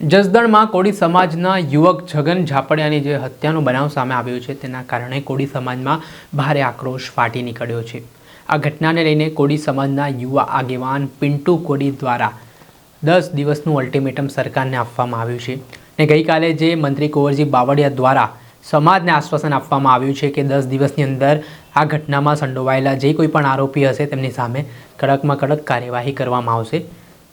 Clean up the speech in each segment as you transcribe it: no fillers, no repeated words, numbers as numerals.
જસદણમાં કોળી સમાજના યુવક છગન ઝાપડિયાની જે હત્યાનો બનાવ સામે આવ્યો છે તેના કારણે કોળી સમાજમાં ભારે આક્રોશ ફાટી નીકળ્યો છે। આ ઘટનાને લઈને કોળી સમાજના યુવા આગેવાન પિન્ટુ કોળી દ્વારા 10 દિવસનું અલ્ટિમેટમ સરકારને આપવામાં આવ્યું છે અને ગઈકાલે જે મંત્રી કુંવરજી બાવળિયા દ્વારા સમાજને આશ્વાસન આપવામાં આવ્યું છે કે 10 દિવસની અંદર આ ઘટનામાં સંડોવાયેલા જે કોઈ પણ આરોપી હશે તેમની સામે કડકમાં કડક કાર્યવાહી કરવામાં આવશે।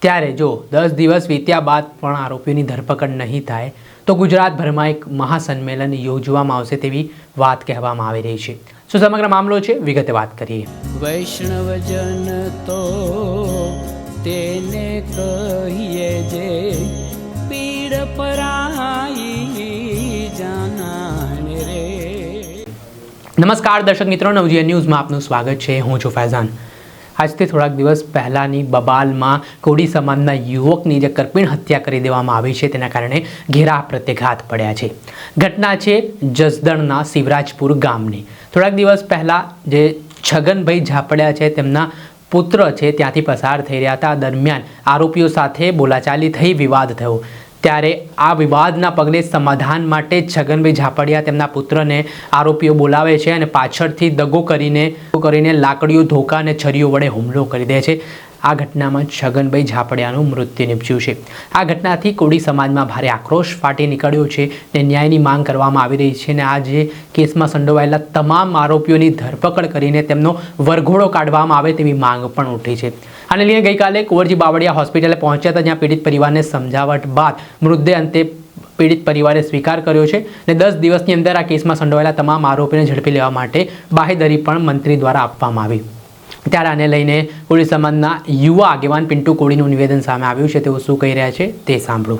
ત્યારે જો 10 દિવસ વીત્યા બાદ પણ આરોપીઓની ધરપકડ નહીં થાય તો ગુજરાતભરમાં એક મહાસંમેલન યોજવામાં આવશે તેવી વાત કહેવામાં આવી રહી છે। શું સમગ્ર મામલો છે, વિગતે વાત કરીએ। વૈષ્ણવજન તો તેને કહીએ જે પીડ પરાઈ જાનાને રે। નમસ્કાર દર્શક મિત્રો, નવજીવન ન્યૂઝમાં આપનું સ્વાગત છે। હું છું ફૈઝાન। આજથી થોડાક દિવસ પહેલાંની બબાલમાં કોળી સમાજના યુવકની જે કરપીણ હત્યા કરી દેવામાં આવી છે તેના કારણે ઘેરા પ્રત્યાઘાત પડ્યા છે। ઘટના છે જસદણના શિવરાજપુર ગામની। થોડાક દિવસ પહેલાં જે છગનભાઈ ઝાપડિયા છે તેમના પુત્ર છે ત્યાંથી પસાર થઈ રહ્યા હતા। દરમિયાન આરોપીઓ સાથે બોલાચાલી થઈ, વિવાદ થયો। ત્યારે આ વિવાદના પગલે સમાધાન માટે છગનભાઈ ઝાપડિયા તેમના પુત્રને આરોપીઓ બોલાવે છે અને પાછળથી દગો કરીને લાકડીઓ, ધોકા અને છરીઓ વડે હુમલો કરી દે છે। આ ઘટનામાં છગનભાઈ ઝાપડિયાનું મૃત્યુ નિપજ્યું છે। આ ઘટનાથી કોળી સમાજમાં ભારે આક્રોશ ફાટી નીકળ્યો છે અને ન્યાયની માંગ કરવામાં આવી રહી છે અને આ જે કેસમાં સંડોવાયેલા તમામ આરોપીઓની ધરપકડ કરીને તેમનો વરઘોડો કાઢવામાં આવે તેવી માંગ પણ ઉઠી છે। આને લઈને ગઈકાલે કુંવરજી બાવળિયા હોસ્પિટલે પહોંચ્યા હતા, જ્યાં પીડિત પરિવારને સમજાવટ બાદ મૃતદેહ અંતે પીડિત પરિવારે સ્વીકાર કર્યો છે અને 10 દિવસની અંદર આ કેસમાં સંડોવાયેલા તમામ આરોપીને ઝડપી લેવા માટે બાહેધરી પણ મંત્રી દ્વારા આપવામાં આવી। ત્યારે આને લઈને કોળી સમાજના યુવા આગેવાન પિન્ટુ કોળીનું નિવેદન સામે આવ્યું છે। તેઓ શું કહી રહ્યા છે તે સાંભળો।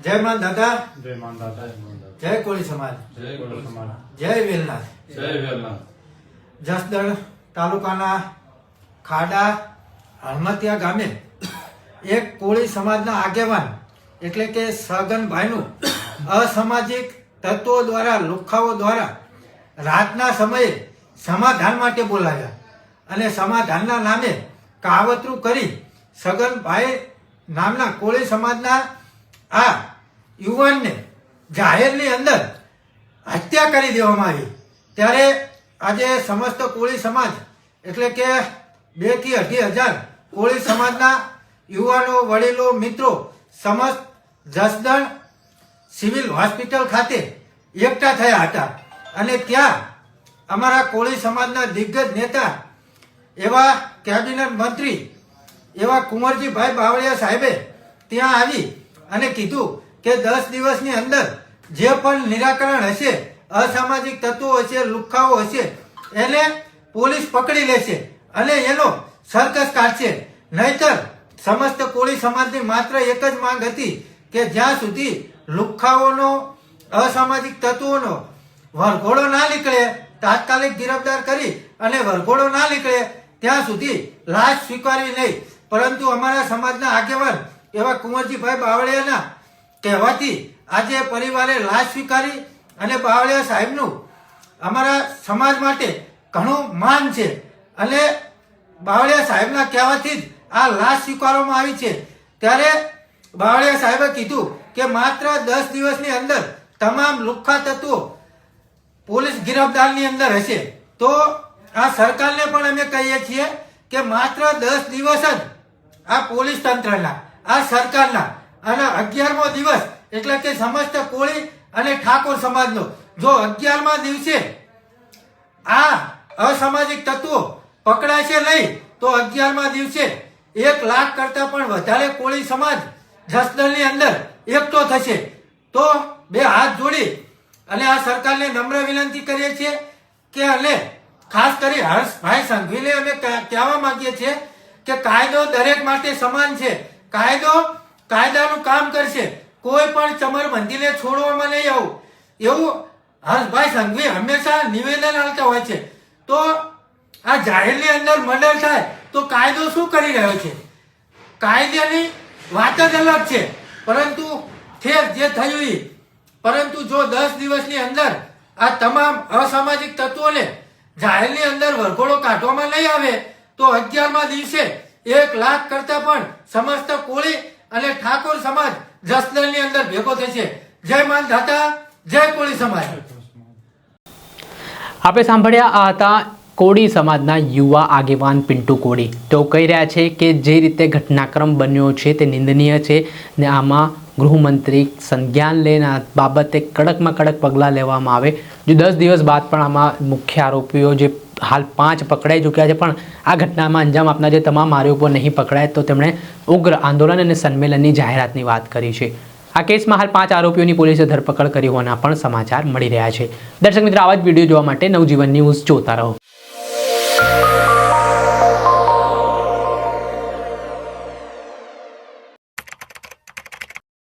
જય માન દાદા, જય માન દાદા, જય કોળી સમાજ, જય કોળી સમાજ, જય વેલનાથ। જય વેલનાથ। જસદણ તાલુકાના ખાડા હળમતિયા ગામે એક કોળી સમાજના આગેવાન એટલે કે છગનભાઈનું અસામાજિક તત્વો દ્વારા, લુખ્ખાઓ દ્વારા રાતના સમયે સમાધાન માટે બોલાવ્યા અને સમાધાનના નામે કાવતરું કરી છગનભાઈ નામના કોળી સમાજના આ યુવાનને જાહેરની અંદર હત્યા કરી દેવામાં આવી। ત્યારે આજે સમસ્ત કોળી સમાજ એટલે કે 2 થી 2.5 કોળી સમાજના યુવાનો, વડીલો, મિત્રો સમસ્ત જસદણ સિવિલ હોસ્પિટલ ખાતે એકઠા થયા હતા અને ત્યાં અમારા કોળી સમાજના દિગ્ગજ નેતા એવા કેબિનેટ મંત્રી એવા કુંવરજીભાઈ બાવળિયા સાહેબે ત્યાં આવી અને કીધું કે 10 દિવસની અંદર જે પણ નિરાકરણ હશે, અસામાજિક તત્વો હશે, લુખ્ખાઓ હશે, એને પોલીસ પકડી લેશે અને એનો સર્કસ કાઢશે। નહીતર સમસ્ત કોળી સમાજની માત્ર એક જ માંગ હતી કે જ્યાં સુધી લુખ્ખાઓનો, અસામાજિક તત્વોનો વરઘોડો ના નીકળે, તાત્કાલિક ગિરફતાર કરી અને વરઘોડો ના નીકળે ત્યાં સુધી લાશ સ્વીકારવી નહીં। પરંતુ અમારા સમાજના આગેવાન એવા કુંવરજીભાઈ બાવળિયાના કહેવાથી આજે પરિવારે લાશ સ્વીકારી અને બાવળિયા સાહેબનું અમારા સમાજ માટે ઘણું માન છે અને બાવળિયા સાહેબના કહેવાથી જ આ લાશ સ્વીકારવામાં આવી છે। ત્યારે બાવળિયા સાહેબે કીધું કે માત્ર 10 દિવસની અંદર તમામ લુખ્ખા તત્વો પોલીસ ગિરફદારની અંદર હશે। તો આ સરકારને પણ અમે કહીએ છીએ કે માત્ર 10 દિવસ જ આ પોલીસ તંત્રના, આ સરકારના અને 11મો દિવસ એટલે કે સમસ્ત કોળી અને ઠાકોર સમાજનો જો 11મા દિવસે આ અસામાજિક તત્વો પકડાશે નહીં તો 11મા દિવસે 1 લાખ કરતા પણ વધારે કોળી સમાજ જસદણની અંદર એકઠો થશે। તો 2 હાથ જોડી અને આ સરકારને નમ્ર વિનંતી કરીએ છીએ કે અને ખાસ કરી હર્ષભાઈ સંઘવીને અમે કહેવા માંગીએ છીએ કે કાયદો દરેક માટે સમાન છે। કાયદો કાયદાનું કામ કરશે, કોઈ પણ ચમરબંધીને છોડવામાં નહીં આવું, એવું હર્ષભાઈ સંઘવી હંમેશા નિવેદન આપતા હોય છે। તો આ જાહેરની અંદર મર્ડર થાય તો કાયદો શું કરી રહ્યો છે? કાયદાની વાત જ અલગ છે, પરંતુ ખેર જે થયું એ, પરંતુ જો 10 દિવસની અંદર આ તમામ અસામાજિક તત્વોને જાહેરની અંદર વરઘોડો કાઢવામાં નહીં આવે તો 11મા દિવસે 1 લાખ કરતા પણ સમસ્ત કોળી અને ઠાકોર સમાજ જસદણની અંદર ભેગો થશે. જય માનધાતા, જય કોળી સમાજ. આપણે સાંભળ્યા આ હતા કોળી સમાજના યુવા આગેવાન પિન્ટુ કોળી. તેઓ કહી રહ્યા છે કે જે રીતે ઘટનાક્રમ બન્યો છે તે નિંદનીય છે ને આમાં ગૃહમંત્રી સંજ્ઞાન લઈને આ બાબતે કડકમાં કડક પગલાં લેવામાં આવે. જો 10 દિવસ બાદ પણ આમાં મુખ્ય આરોપીઓ જે હાલ 5 પકડાઈ ચૂક્યા છે પણ આ ઘટનામાં અંજામ આપનાર જે તમામ આરોપીઓ નહીં પકડાય તો તેમણે ઉગ્ર આંદોલન અને સંમેલનની જાહેરાતની વાત કરી છે. આ કેસમાં હાલ 5 આરોપીઓની પોલીસે ધરપકડ કરી હોવાના પણ સમાચાર મળી રહ્યા છે. દર્શક મિત્રો, આવા જ વિડીયો જોવા માટે નવજીવન ન્યૂઝ જોતા રહો.